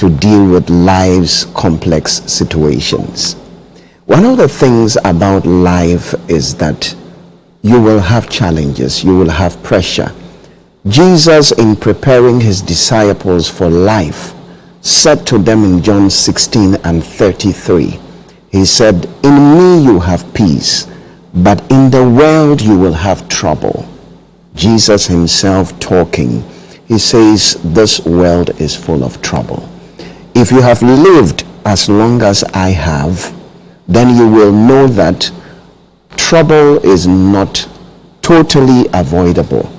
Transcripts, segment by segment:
to deal with life's complex situations. One of the things about life is that you will have challenges, you will have pressure. Jesus, in preparing his disciples for life, said to them in John 16:33, he said, "In me you have peace, but in the world you will have trouble." Jesus himself talking, he says, "This world is full of trouble." If you have lived as long as I have, then you will know that trouble is not totally avoidable.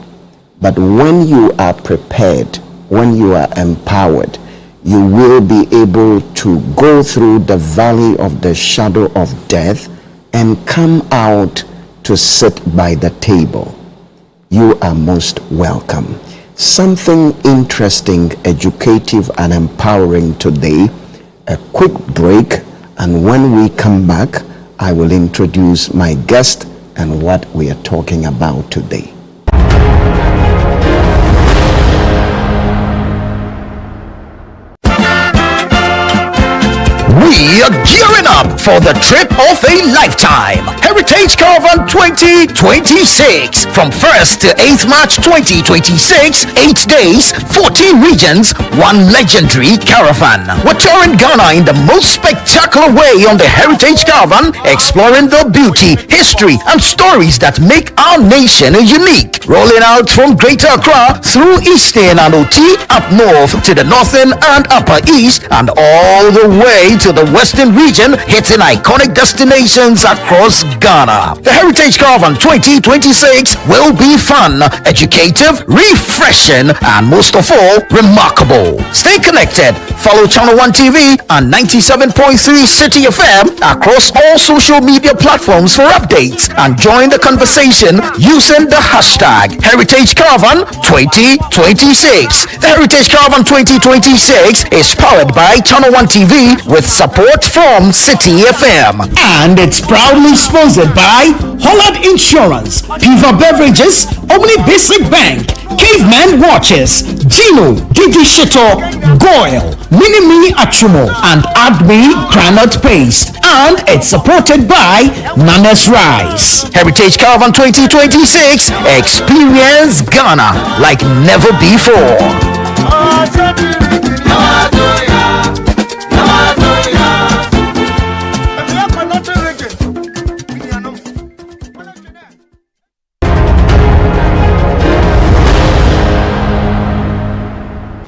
But when you are prepared, when you are empowered, you will be able to go through the valley of the shadow of death and come out to sit by the table. You are most welcome. Something interesting, educative, and empowering today. A quick break, and when we come back, I will introduce my guest and what we are talking about today. We are gearing up for the trip of a lifetime. Heritage Caravan 2026. From 1st to 8th March 2026, 8 days, 14 regions, one legendary caravan. We're touring Ghana in the most spectacular way on the Heritage Caravan, exploring the beauty, history, and stories that make our nation unique. Rolling out from Greater Accra through Eastern and OT up north to the Northern and Upper East and all the way to the Western region, hitting iconic destinations across Ghana. The Heritage Caravan 2026 will be fun, educative, refreshing, and most of all, remarkable. Stay connected. Follow Channel 1 TV and 97.3 City FM across all social media platforms for updates and join the conversation using the hashtag Heritage Caravan 2026. The Heritage Caravan 2026 is powered by Channel 1 TV with support from City FM. And it's proudly sponsored by Holland Insurance, Piva Beverages, Omni Basic Bank, Caveman Watches, Gino, Gigi Shito, Goyle, Minimi Achumo, and Admi Granite Paste. And it's supported by Nanas Rice. Heritage Caravan 2026, experience Ghana like never before.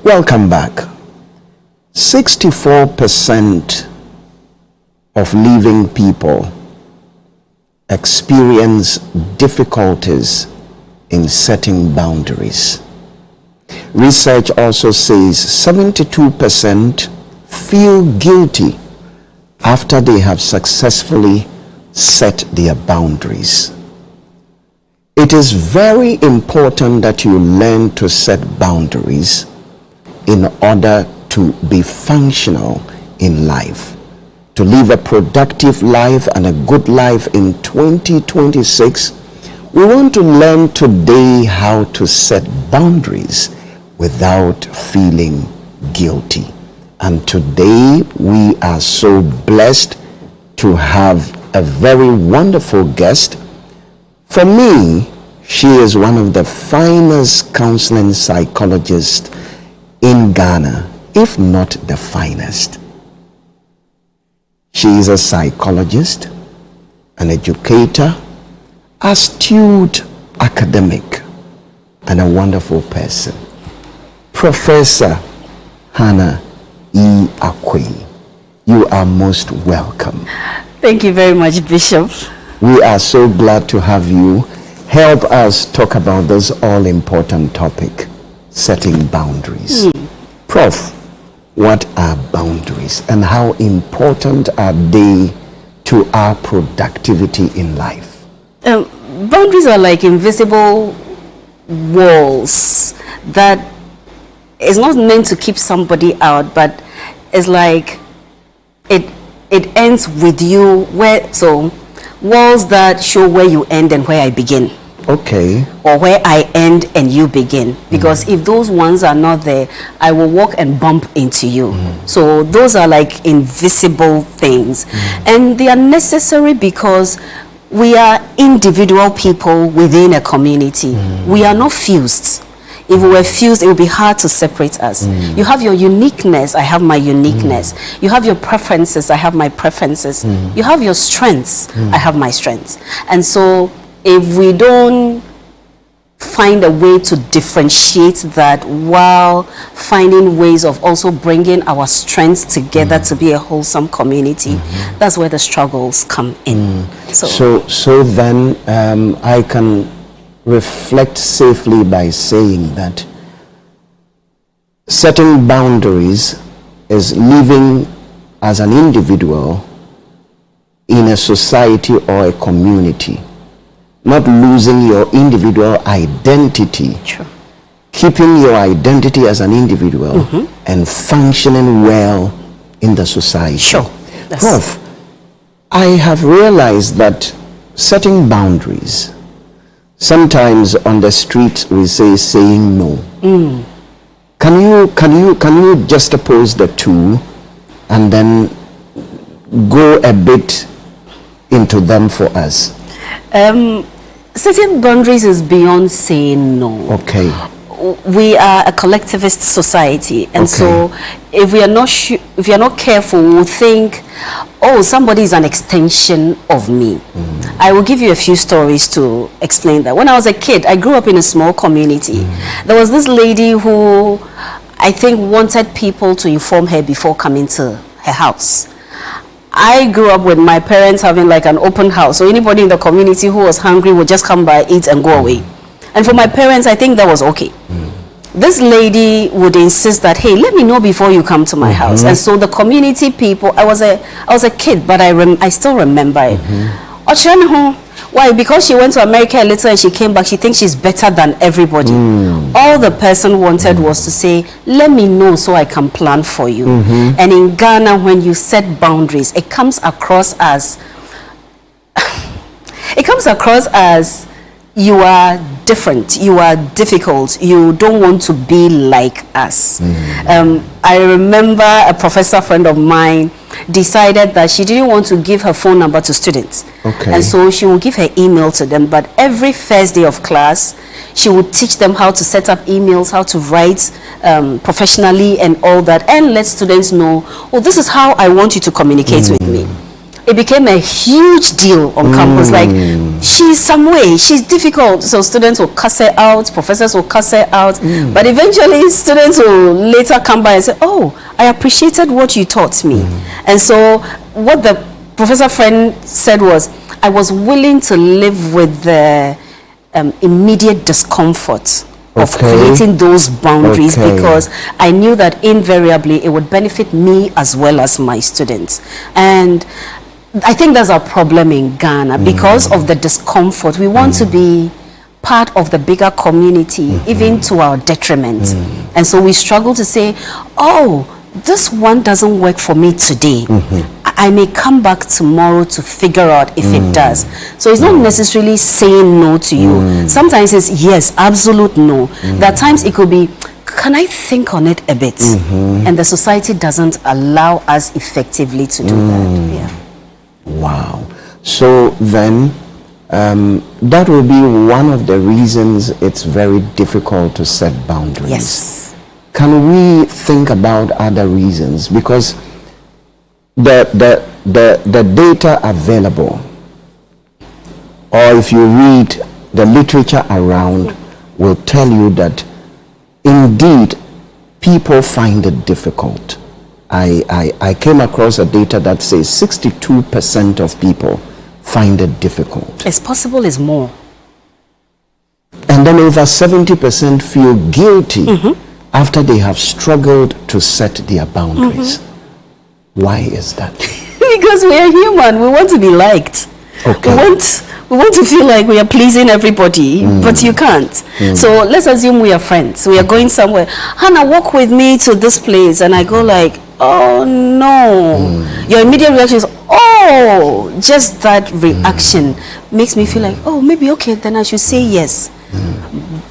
Welcome back. 64% of living people experience difficulties in setting boundaries. Research also says 72% feel guilty after they have successfully set their boundaries. It is very important that you learn to set boundaries in order to be functional in life, to live a productive life and a good life in 2026. We want to learn today how to set boundaries without feeling guilty. And today we are so blessed to have a very wonderful guest. For me, she is one of the finest counseling psychologists in Ghana, if not the finest. She is a psychologist, an educator, astute academic, and a wonderful person. Professor Hannah E. Akwe, you are most welcome. Thank you very much, Bishop. We are so glad to have you help us talk about this all-important topic, setting boundaries. Prof, what are boundaries and how important are they to our productivity in life? Boundaries are like invisible walls that is not meant to keep somebody out, but it's like it ends with you. So walls that show where you end and where I begin. Okay. or where I end and you begin. Because if those ones are not there, I will walk and bump into you. So those are like invisible things. And they are necessary because we are individual people within a community. We are not fused. If we were fused, it would be hard to separate us. You have your uniqueness, I have my uniqueness. You have your preferences, I have my preferences. You have your strengths, I have my strengths. And so if we don't find a way to differentiate that while finding ways of also bringing our strengths together to be a wholesome community, that's where the struggles come in. So then I can reflect safely by saying that setting boundaries is living as an individual in a society or a community, not losing your individual identity. True. Keeping your identity as an individual and functioning well in the society. Sure. Prof, I have realized that setting boundaries, sometimes on the street we say saying no. Can you just oppose the two and then go a bit into them for us? Setting boundaries is beyond saying no. Okay. We are a collectivist society, and so if we are not if we are not careful, we'll think, oh, somebody is an extension of me. I will give you a few stories to explain that. When I was a kid, I grew up in a small community. There was this lady who I think wanted people to inform her before coming to her house. I grew up with my parents having like an open house, so anybody in the community who was hungry would just come by, eat and go away. And for my parents, I think that was okay. This lady would insist that, hey, let me know before you come to my house. And so the community people, I was a kid, but I still remember it. Why? Because she went to America a little and she came back, she thinks she's better than everybody. All the person wanted was to say, let me know so I can plan for you. And in Ghana, when you set boundaries, it comes across as you are different, you are difficult, you don't want to be like us. I remember a professor friend of mine decided that she didn't want to give her phone number to students. And so she would give her email to them, but every first day of class, she would teach them how to set up emails, how to write professionally and all that, and let students know, oh, this is how I want you to communicate with me. It became a huge deal on campus. Like, she's some way, she's difficult. So students will cuss her out, professors will cuss her out. But eventually, students will later come by and say, oh, I appreciated what you taught me. And so what the professor friend said was, I was willing to live with the immediate discomfort of creating those boundaries because I knew that invariably it would benefit me as well as my students. And I think there's a problem in Ghana because of the discomfort. We want to be part of the bigger community, even to our detriment. And so we struggle to say, oh, this one doesn't work for me today. I may come back tomorrow to figure out if it does. So it's not necessarily saying no to you. Sometimes it's yes, absolute no. There are times it could be, can I think on it a bit? And the society doesn't allow us effectively to do that. Yeah. Wow. So then that will be one of the reasons it's very difficult to set boundaries. Yes. Can we think about other reasons? Because the data available, or if you read the literature around, will tell you that indeed people find it difficult. I came across a data that says 62% of people find it difficult. It's possible it's more. And then over 70% feel guilty after they have struggled to set their boundaries. Why is that? Because we are human. We want to be liked. We want to feel like we are pleasing everybody, but you can't. So let's assume we are friends. We are going somewhere. Hannah, walk with me to this place. And I go like, oh no. Your immediate reaction is, oh, just that reaction makes me feel like, oh, maybe okay, then I should say yes.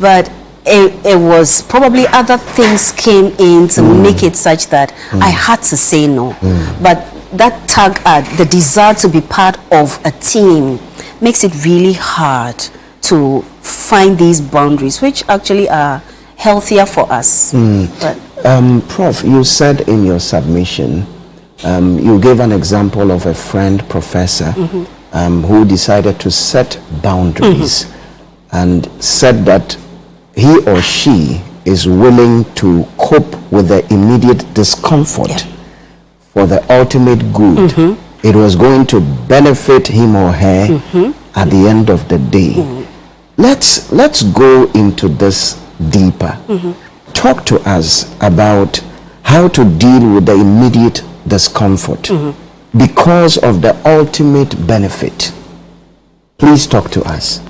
But it was probably other things came in to make it such that I had to say no. But that tug at the desire to be part of a team makes it really hard to find these boundaries, which actually are healthier for us. But, Prof, you said in your submission, you gave an example of a friend professor who decided to set boundaries and said that he or she is willing to cope with the immediate discomfort for the ultimate good. It was going to benefit him or her at the end of the day. Let's go into this deeper. Talk to us about how to deal with the immediate discomfort because of the ultimate benefit. Please talk to us.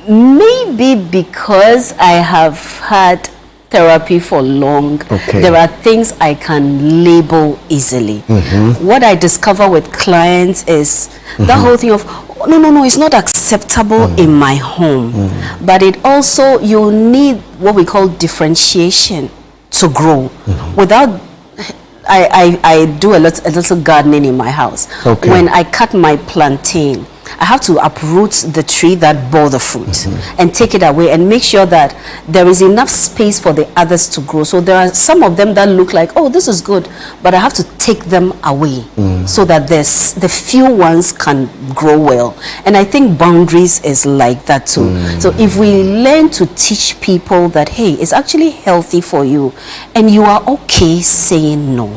maybe because I have had therapy for long, there are things I can label easily. What I discover with clients is that whole thing of, no, it's not acceptable in my home. But it also, you need what we call differentiation to grow. Without, I do a little gardening in my house. When I cut my plantain, I have to uproot the tree that bore the fruit and take it away and make sure that there is enough space for the others to grow. So there are some of them that look like, oh, this is good, but I have to take them away so that the few ones can grow well. And I think boundaries is like that too. So if we learn to teach people that, hey, it's actually healthy for you and you are okay saying no.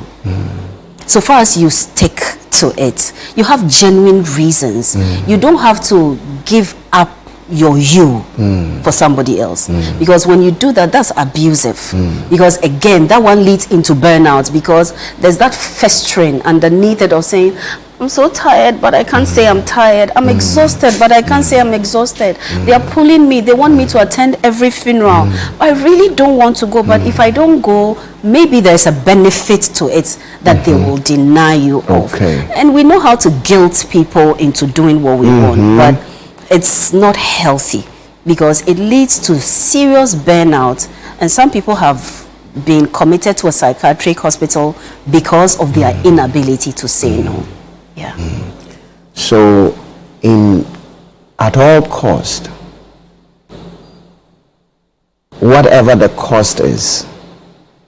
So far as you stick to it, you have genuine reasons. You don't have to give up your you for somebody else, because when you do that, that's abusive. Because again, that one leads into burnout, because there's that festering underneath it of saying, I'm so tired, but I can't say I'm tired. I'm exhausted, but I can't say I'm exhausted. They are pulling me. They want me to attend every funeral. I really don't want to go, but if I don't go, maybe there's a benefit to it that they will deny you of. And we know how to guilt people into doing what we want, but it's not healthy because it leads to serious burnout. And some people have been committed to a psychiatric hospital because of their inability to say no. So, at all cost, whatever the cost is,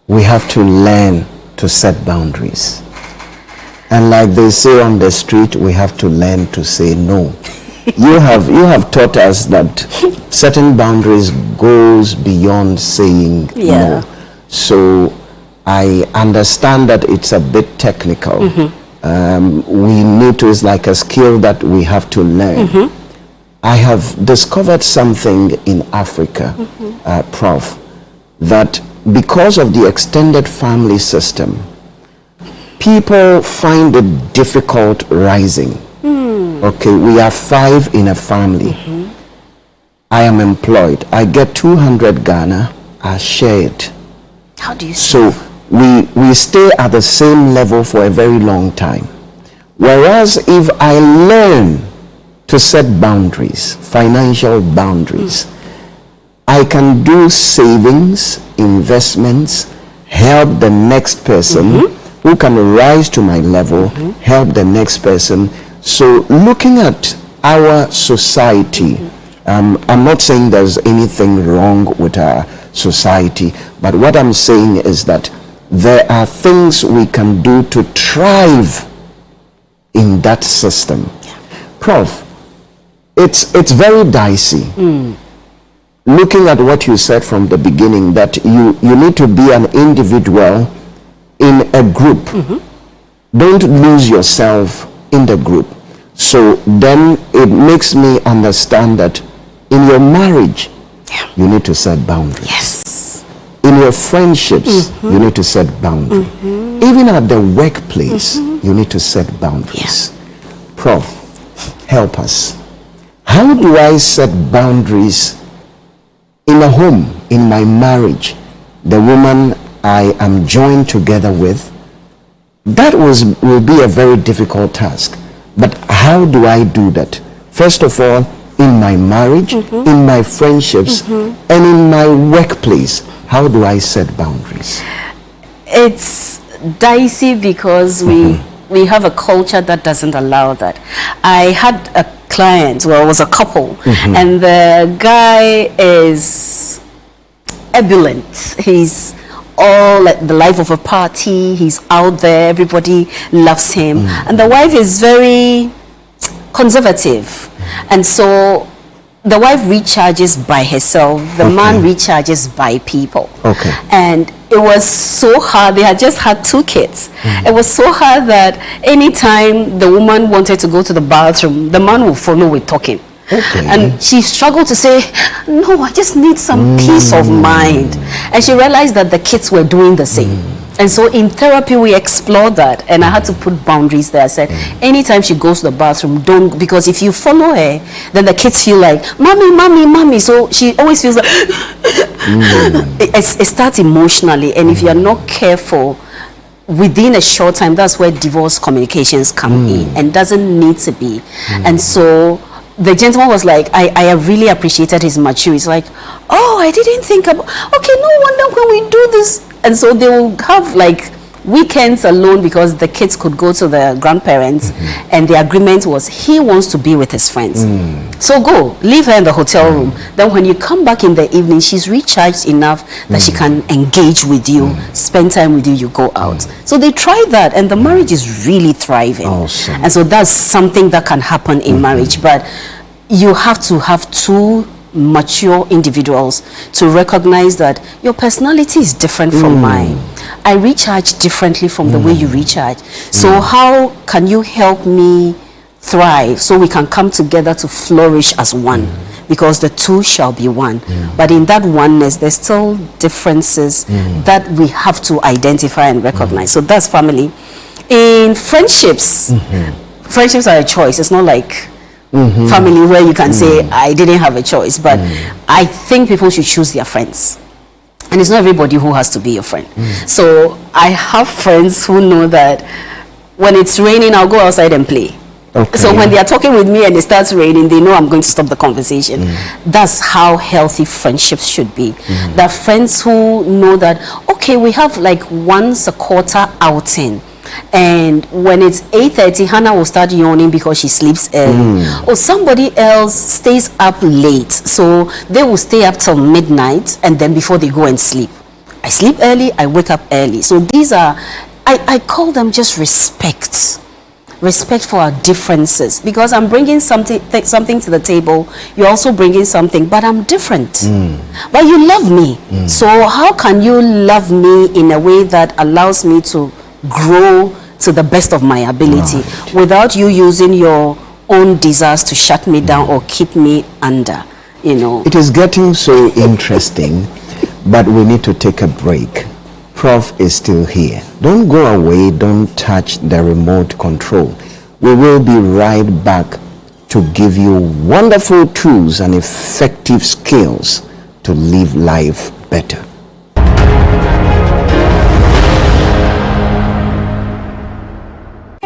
we have to learn to set boundaries. And like they say on the street, we have to learn to say no. You have taught us that setting boundaries goes beyond saying no. So I understand that it's a bit technical. We need to, it's like a skill that we have to learn. I have discovered something in Africa, Prof, that because of the extended family system, people find it difficult rising. We are 5 in a family. I am employed. I get 200 Ghana. I share it. How do you so we stay at the same level for a very long time. Whereas if I learn to set boundaries, financial boundaries, I can do savings, investments, help the next person who can rise to my level, help the next person. So looking at our society, I'm not saying there's anything wrong with our society, but what I'm saying is that there are things we can do to thrive in that system. Prof, it's very dicey. Looking at what you said from the beginning, that you need to be an individual in a group. Don't lose yourself in the group. So then it makes me understand that in your marriage, you need to set boundaries. In your friendships, you need to set boundaries. Even at the workplace, you need to set boundaries. Prof, help us. How do I set boundaries in a home, in my marriage? The woman I am joined together with, That will be a very difficult task. But how do I do that? First of all, in my marriage, in my friendships, and in my workplace, how do I set boundaries? It's dicey because we have a culture that doesn't allow that. I had a client, well, it was a couple, and the guy is ebullient. He's all at the life of a party. He's out there. Everybody loves him. And the wife is very conservative. And so the wife recharges by herself. The man recharges by people. And it was so hard. They had just had 2 kids. It was so hard that anytime the woman wanted to go to the bathroom, the man would follow with talking. And she struggled to say, no, I just need some peace of mind. And she realized that the kids were doing the same. And so in therapy, we explored that. And I had to put boundaries there. I said, anytime she goes to the bathroom, don't, because if you follow her, then the kids feel like, mommy, mommy, mommy. So she always feels like, it starts emotionally. And if you're not careful, within a short time, that's where divorce communications come in, and doesn't need to be. And so the gentleman was like, I really appreciated his maturity. It's like, oh, I didn't think about, okay, no wonder when we do this. And so they will have like weekends alone because the kids could go to the grandparents, and the agreement was he wants to be with his friends. So go, leave her in the hotel room. Then when you come back in the evening, she's recharged enough that she can engage with you, spend time with you, you go out. So they tried that, and the marriage is really thriving. Awesome. And so that's something that can happen in marriage, but you have to have 2 mature individuals to recognize that your personality is different from mine. I recharge differently from the way you recharge. So how can you help me thrive so we can come together to flourish as one? Because the 2 shall be one. But in that oneness, there's still differences that we have to identify and recognize. So that's family. In friendships, friendships are a choice. It's not like family where you can say, I didn't have a choice. But I think people should choose their friends. And it's not everybody who has to be your friend. So I have friends who know that when it's raining, I'll go outside and play. So when they are talking with me and it starts raining, they know I'm going to stop the conversation. That's how healthy friendships should be. There are friends who know that, okay, we have like once a quarter outing. And when it's 8:30, Hannah will start yawning because she sleeps early. Or somebody else stays up late, so they will stay up till midnight, and then before they go and sleep. I sleep early, I wake up early. So these are, I call them just respect. Respect for our differences, because I'm bringing something to the table. You're also bringing something, but I'm different. But you love me. So how can you love me in a way that allows me to grow to the best of my ability without you using your own desires to shut me down or keep me under, you know? It is getting so interesting, but we need to take a break. Prof is still here. Don't go away. Don't touch the remote control. We will be right back to give you wonderful tools and effective skills to live life better.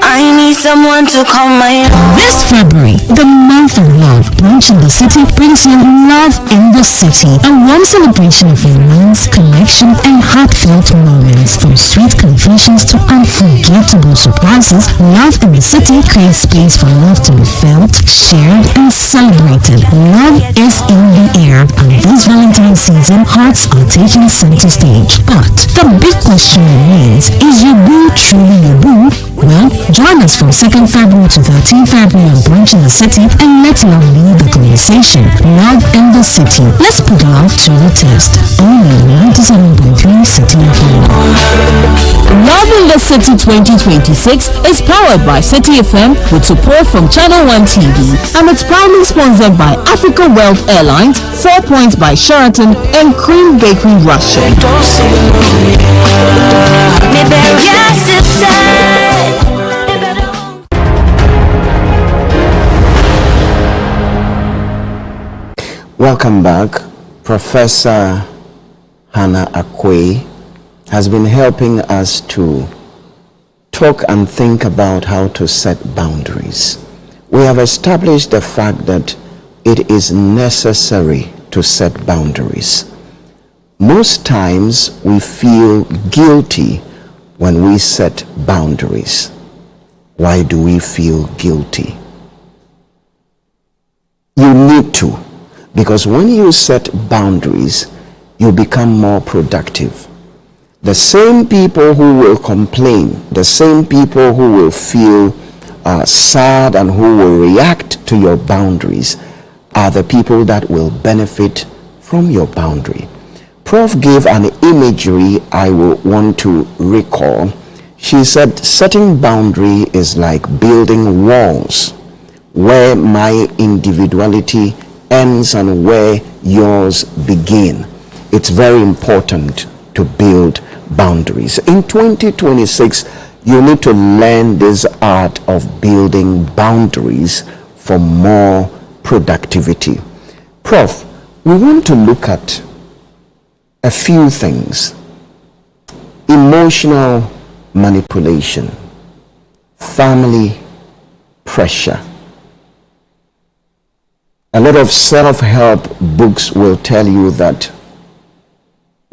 I need someone to call my own. This February, the month of love, Brunch in the City brings you Love in the City, a warm celebration of romance, connection, and heartfelt moments. From sweet confessions to unforgettable surprises, Love in the City creates space for love to be felt, shared, and celebrated. Love is in the air, and this Valentine's season, hearts are taking center stage. But the big question remains, is your boo truly your boo? Well, join us from 2nd February to 13th February on Brunch in the City and let love lead the conversation. Love in the City. Let's put love to the test. Only 97.3 City FM. Love in the City 2026 is powered by City FM with support from Channel 1 TV, and it's proudly sponsored by Africa World Airlines, 4 Points by Sheraton, and Cream Bakery Russia. Welcome back. Professor Hannah Akwe has been helping us to talk and think about how to set boundaries. We have established the fact that it is necessary to set boundaries. Most times we feel guilty when we set boundaries. Why do we feel guilty? You need to, because when you set boundaries, you become more productive. The same people who will complain, the same people who will feel sad and who will react to your boundaries are the people that will benefit from your boundary. Prof gave an imagery I will want to recall. She said setting boundary is like building walls where my individuality ends and where yours begin. It's very important to build boundaries. In 2026, you need to learn this art of building boundaries for more productivity. Prof, we want to look at a few things. Emotional manipulation, family pressure. A lot of self-help books will tell you that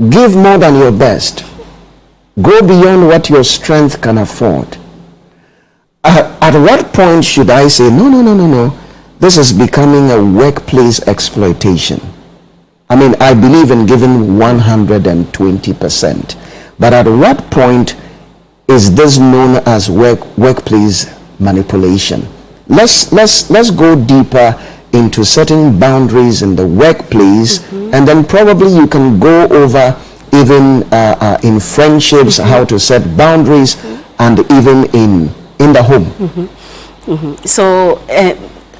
give more than your best. Go beyond what your strength can afford. At what point should I say, no, this is becoming a workplace exploitation? I mean, I believe in giving 120%. But at what point is this known as workplace manipulation? Let's go deeper into setting boundaries in the workplace, and then probably you can go over even in friendships, how to set boundaries, and even in the home. So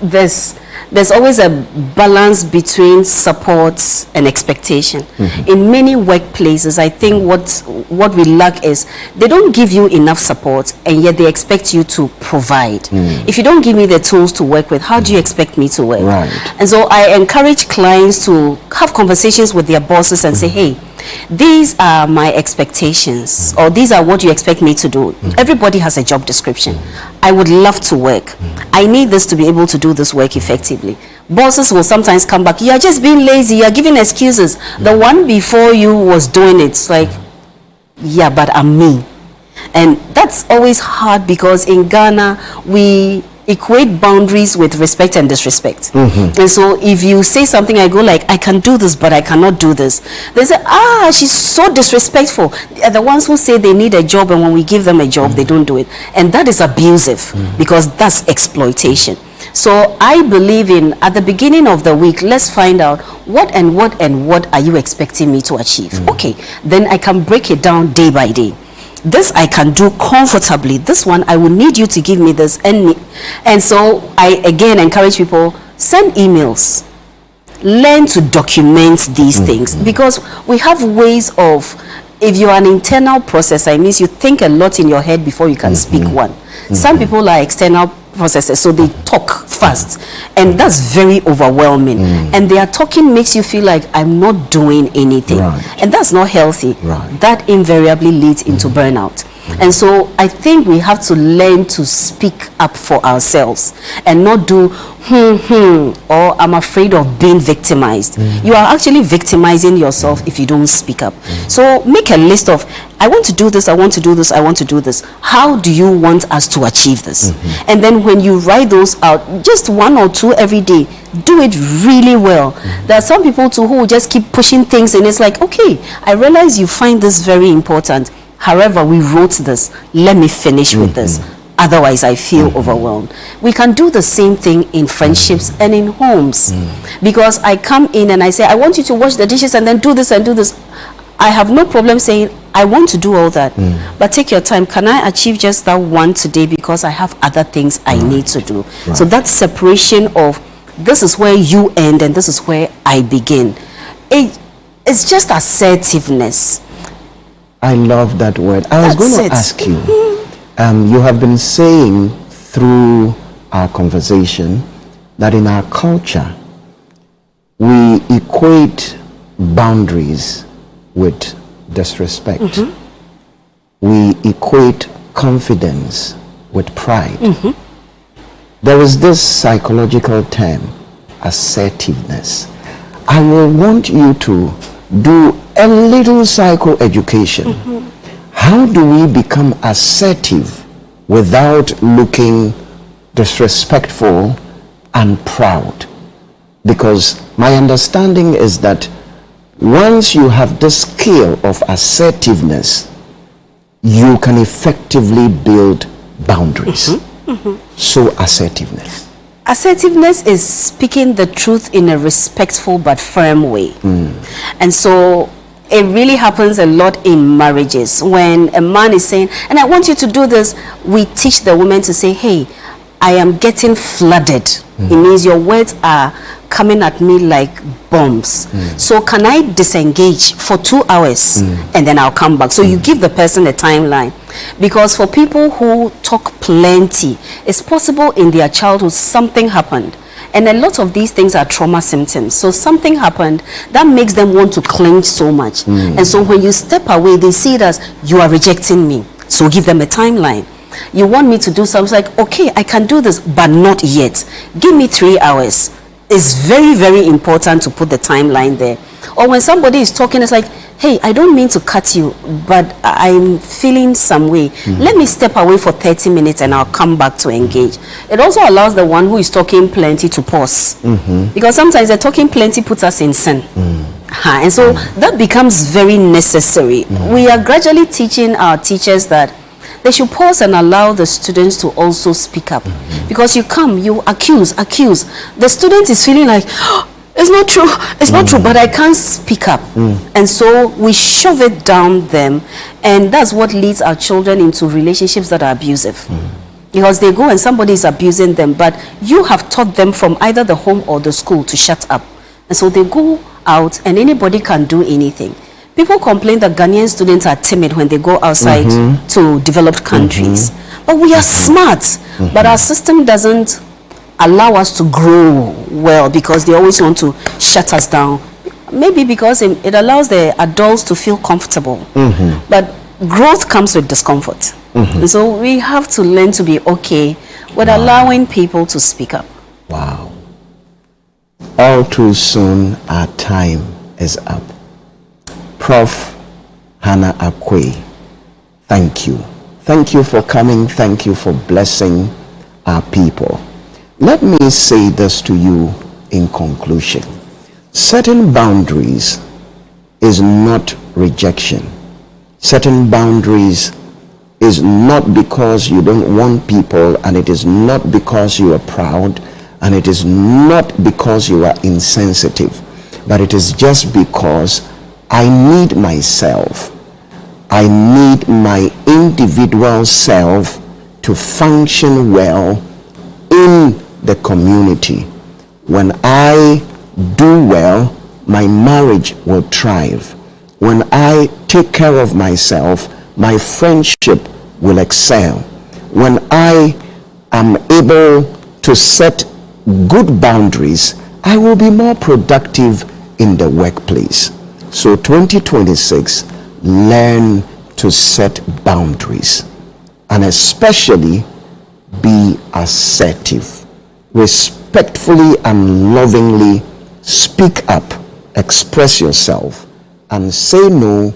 there's always a balance between support and expectation. In many workplaces, I think what we lack is they don't give you enough support, and yet they expect you to provide. If you don't give me the tools to work with, how do you expect me to work? Right. And so I encourage clients to have conversations with their bosses and say, hey, these are my expectations, or these are what you expect me to do. Everybody has a job description. I would love to work. I need this to be able to do this work effectively. Bosses will sometimes come back, you are just being lazy, you are giving excuses. The one before you was doing it. It's like, yeah, but I'm me. And that's always hard, because in Ghana we equate boundaries with respect and disrespect. And so if you say something, I go like, I can do this but I cannot do this, they say, she's so disrespectful. They're the ones who say they need a job, and when we give them a job they don't do it, and that is abusive, because that's exploitation. So I believe in, at the beginning of the week, let's find out what are you expecting me to achieve. Okay, then I can break it down day by day. This I can do comfortably. This one, I will need you to give me this. And so I again encourage people, send emails. Learn to document these things, because we have ways of, if you're an internal processor, it means you think a lot in your head before you can speak one. Some people are external processors, so they talk fast, and that's very overwhelming. And their talking makes you feel like I'm not doing anything, and that's not healthy. That invariably leads into burnout. And so I think we have to learn to speak up for ourselves and not do or I'm afraid of being victimized. You are actually victimizing yourself if you don't speak up. So make a list of, I want to do this, I want to do this, I want to do this. How do you want us to achieve this? And then when you write those out, just 1 or 2 every day, do it really well. There are some people too who will just keep pushing things, and it's like, okay, I realize you find this very important. However, we wrote this, let me finish with this. Otherwise, I feel overwhelmed. We can do the same thing in friendships and in homes. Because I come in and I say, I want you to wash the dishes and then do this and do this. I have no problem saying, I want to do all that. But take your time. Can I achieve just that one today, because I have other things I need to do? So that separation of, this is where you end and this is where I begin. It's just assertiveness. I love that word. I was going to ask you, you have been saying through our conversation that in our culture, we equate boundaries with disrespect. We equate confidence with pride. There is this psychological term, assertiveness. I will want you to do a little psychoeducation. How do we become assertive without looking disrespectful and proud? Because my understanding is that once you have the skill of assertiveness, you can effectively build boundaries. So assertiveness. Assertiveness is speaking the truth in a respectful but firm way. And so it really happens a lot in marriages when a man is saying, and I want you to do this, we teach the woman to say, hey, I am getting flooded. It means your words are coming at me like bombs. So can I disengage for 2 hours and then I'll come back? So you give the person a timeline. Because for people who talk plenty, it's possible in their childhood something happened. And a lot of these things are trauma symptoms. So something happened that makes them want to cling so much. And so when you step away, they see it as you are rejecting me. So give them a timeline. You want me to do something, like, okay, I can do this, but not yet. Give me 3 hours. It's very, very important to put the timeline there. Or when somebody is talking, it's like, hey, I don't mean to cut you, but I'm feeling some way. Let me step away for 30 minutes and I'll come back to engage. It also allows the one who is talking plenty to pause. Because sometimes the talking plenty puts us in sin. And so that becomes very necessary. We are gradually teaching our teachers that they should pause and allow the students to also speak up. Because you come, you accuse. The student is feeling like, oh, it's not true, it's not true, but I can't speak up. And so we shove it down them, and that's what leads our children into relationships that are abusive. Because they go and somebody is abusing them, but you have taught them from either the home or the school to shut up. And so they go out and anybody can do anything. People complain that Ghanaian students are timid when they go outside to developed countries. But we are smart, but our system doesn't allow us to grow well because they always want to shut us down. Maybe because it allows the adults to feel comfortable. But growth comes with discomfort. And so we have to learn to be okay with allowing people to speak up. Wow. All too soon our time is up. Prof. Hannah Akwe, thank you. Thank you for coming. Thank you for blessing our people. Let me say this to you in conclusion. Setting boundaries is not rejection. Setting boundaries is not because you don't want people, and it is not because you are proud, and it is not because you are insensitive, but it is just because I need myself. I need my individual self to function well in the community. When I do well, my marriage will thrive. When I take care of myself, my friendship will excel. When I am able to set good boundaries, I will be more productive in the workplace. So 2026, learn to set boundaries, and especially be assertive. Respectfully and lovingly speak up, express yourself, and say no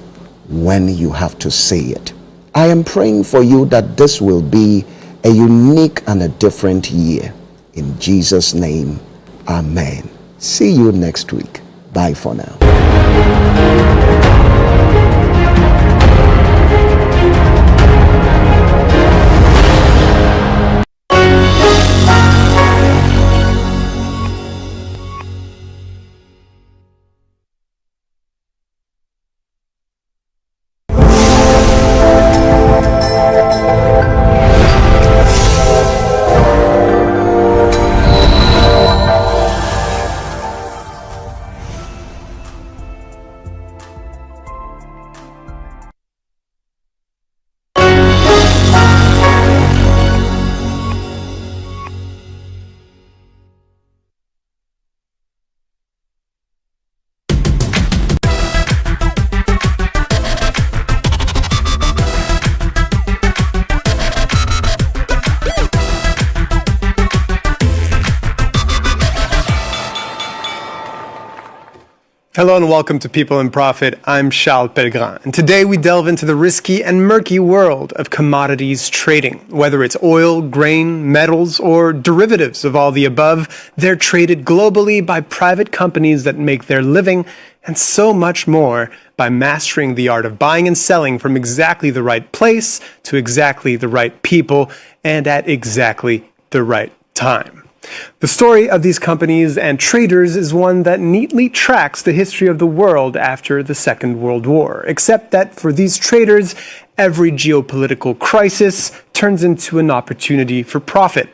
when you have to say it. I am praying for you that this will be a unique and a different year. In Jesus' name, amen. See you next week. Bye for now. Hello and welcome to People in Profit. I'm Charles Pellegrin, and today we delve into the risky and murky world of commodities trading. Whether it's oil, grain, metals, or derivatives of all the above, they're traded globally by private companies that make their living, and so much more by mastering the art of buying and selling from exactly the right place to exactly the right people and at exactly the right time. The story of these companies and traders is one that neatly tracks the history of the world after the Second World War, except that for these traders, every geopolitical crisis turns into an opportunity for profit.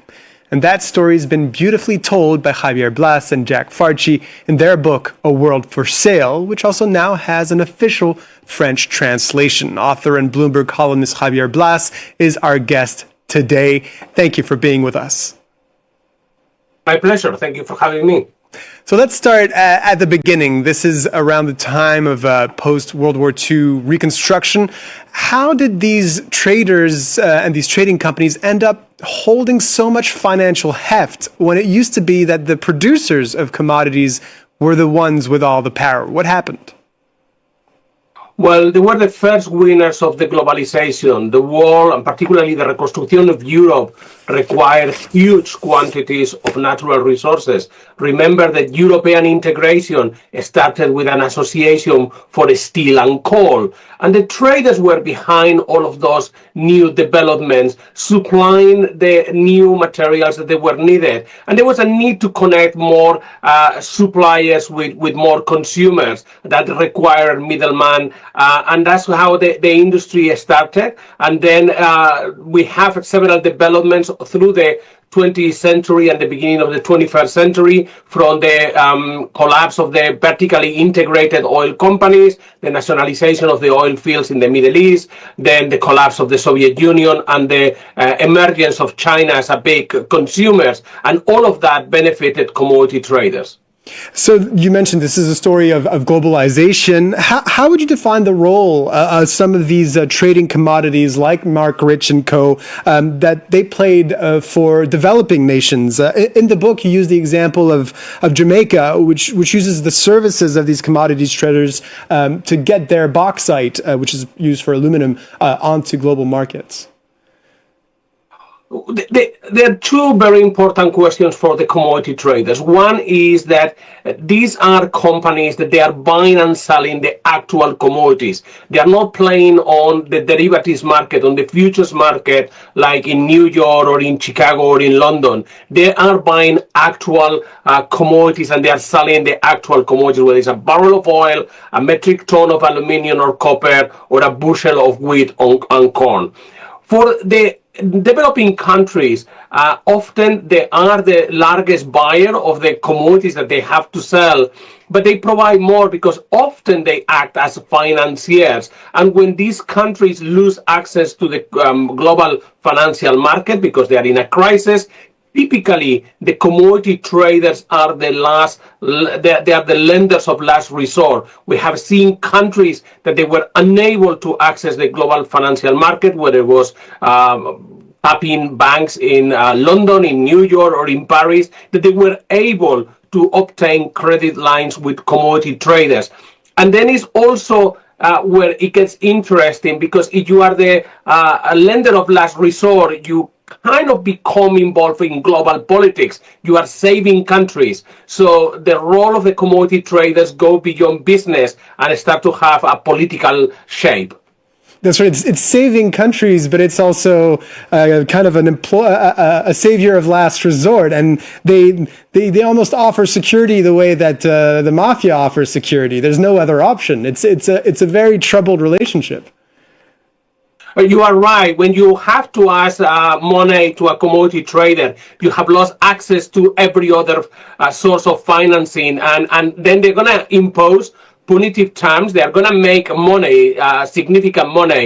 And that story has been beautifully told by Javier Blas and Jack Farchi in their book, A World for Sale, which also now has an official French translation. Author and Bloomberg columnist Javier Blas is our guest today. Thank you for being with us. My pleasure. Thank you for having me. So let's start at the beginning. This is around the time of post-World War II reconstruction. How did these traders and these trading companies end up holding so much financial heft when it used to be that the producers of commodities were the ones with all the power? What happened? Well, they were the first winners of the globalization. The war, and particularly the reconstruction of Europe, required huge quantities of natural resources. Remember that European integration started with an association for steel and coal, and the traders were behind all of those new developments, supplying the new materials that they were needed. And there was a need to connect more suppliers with more consumers that required middlemen. And that's how the industry started. And then we have several developments through the 20th century and the beginning of the 21st century, from the collapse of the vertically integrated oil companies, the nationalization of the oil fields in the Middle East, then the collapse of the Soviet Union and the emergence of China as a big consumers. And all of that benefited commodity traders. So you mentioned this is a story of globalization. How would you define the role of some of these trading commodities like Mark Rich and Co. That they played for developing nations? In the book, you use the example of Jamaica, which uses the services of these commodities traders to get their bauxite, which is used for aluminum, onto global markets. There are two very important questions for the commodity traders. One is that these are companies that they are buying and selling the actual commodities. They are not playing on the derivatives market, on the futures market, like in New York or in Chicago or in London. They are buying actual commodities, and they are selling the actual commodities, whether it's a barrel of oil, a metric ton of aluminum or copper, or a bushel of wheat and corn. For the developing countries, often they are the largest buyer of the commodities that they have to sell, but they provide more because often they act as financiers. And when these countries lose access to the global financial market because they are in a crisis, typically the commodity traders are they are the lenders of last resort. We have seen countries that they were unable to access the global financial market, whether it was tapping banks in London, in New York, or in Paris, that they were able to obtain credit lines with commodity traders. And then it's also where it gets interesting, because if you are the lender of last resort, you kind of become involved in global politics. You are saving countries. So the role of the commodity traders go beyond business and start to have a political shape. That's right. It's saving countries, but it's also kind of a savior of last resort. And they almost offer security the way that the mafia offers security. There's no other option. It's a very troubled relationship. You are right. When you have to ask money to a commodity trader, you have lost access to every other source of financing, and then they're going to impose punitive terms. They are going to make money, significant money.